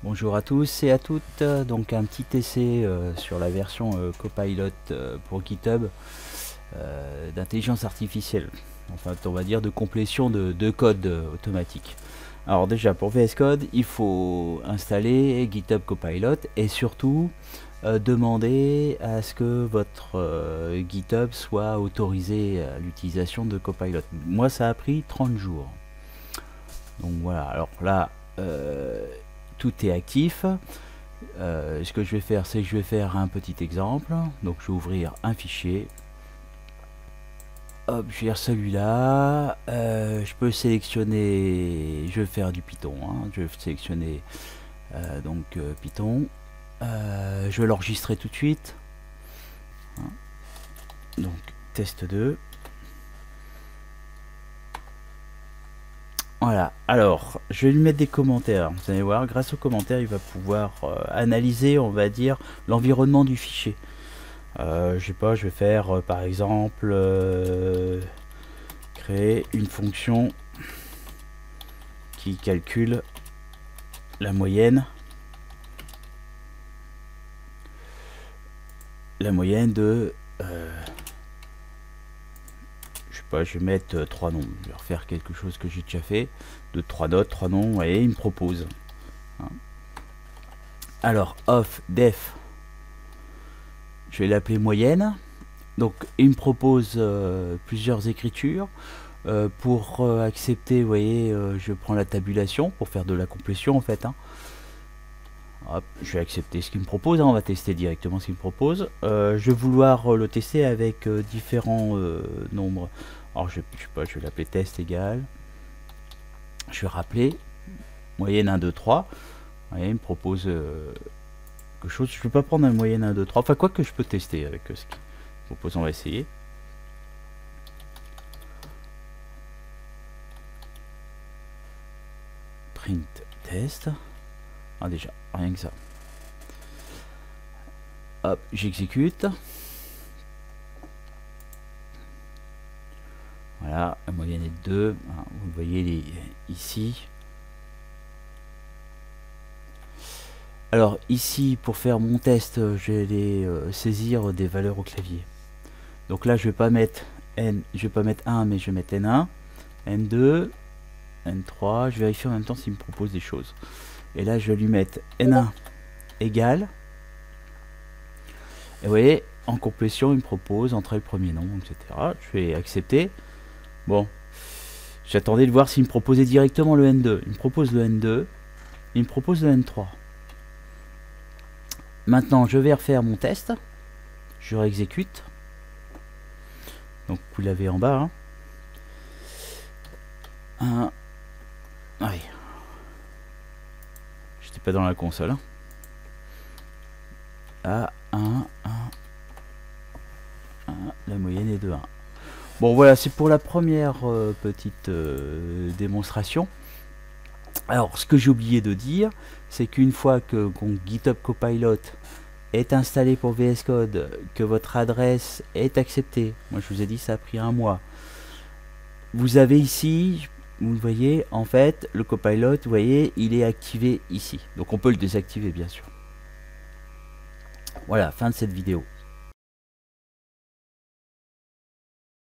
Bonjour à tous et à toutes, donc un petit essai sur la version Copilot pour GitHub d'intelligence artificielle, enfin on va dire de complétion de code automatique. Alors déjà pour VS Code il faut installer GitHub Copilot et surtout demander à ce que votre GitHub soit autorisé à l'utilisation de Copilot. Moi ça a pris 30 jours. Donc voilà, alors là tout est actif. Ce que je vais faire, c'est que je vais faire un petit exemple. Donc je vais ouvrir un fichier. Hop, je vais dire celui-là. Je peux sélectionner. Je vais faire du Python. Je vais sélectionner Python. Je vais l'enregistrer tout de suite. Donc test 2. Voilà, alors je vais lui mettre des commentaires. Vous allez voir, grâce aux commentaires, il va pouvoir analyser, on va dire, l'environnement du fichier. Je sais pas, je vais faire par exemple créer une fonction qui calcule la moyenne de je sais pas, je vais mettre 3 noms. Je vais refaire quelque chose que j'ai déjà fait de 3 notes, 3 noms. Vous voyez, il me propose alors off def, je vais l'appeler moyenne. Donc il me propose plusieurs écritures. Pour accepter, vous voyez, je prends la tabulation pour faire de la complétion en fait. Hop, je vais accepter ce qu'il me propose. On va tester directement ce qu'il me propose. Je vais vouloir le tester avec différents nombres. Alors je sais pas, je vais l'appeler test égal. Je vais rappeler moyenne 1, 2, 3. Vous voyez, il me propose quelque chose. Je ne peux pas prendre une moyenne 1, 2, 3. Enfin, quoi que je peux tester avec ce qu'il propose. On va essayer. Print test. Ah, déjà, rien que ça. Hop, j'exécute. Voilà, la moyenne est de 2. Vous le voyez ici. Alors ici, pour faire mon test, je vais aller saisir des valeurs au clavier. Donc là, je vais pas mettre N, je vais pas mettre 1, mais je vais mettre N1, N2, N3. Je vérifie en même temps s'il me propose des choses. Et là, je vais lui mettre N1 égale. Et vous voyez, en complétion, il me propose entrer le premier nom, etc. Je vais accepter. Bon, j'attendais de voir s'il me proposait directement le N2. Il me propose le N2. Il me propose le N3. Maintenant, je vais refaire mon test. Je réexécute. Donc, vous l'avez en bas. Oui. J'étais pas dans la console. Ah, 1. La moyenne est de 1. Bon, voilà, c'est pour la première petite démonstration. Alors, ce que j'ai oublié de dire, c'est qu'une fois que GitHub Copilot est installé pour VS Code, que votre adresse est acceptée, moi je vous ai dit ça a pris un mois, vous avez ici, vous le voyez, en fait, le Copilot, vous voyez, il est activé ici. Donc on peut le désactiver, bien sûr. Voilà, fin de cette vidéo.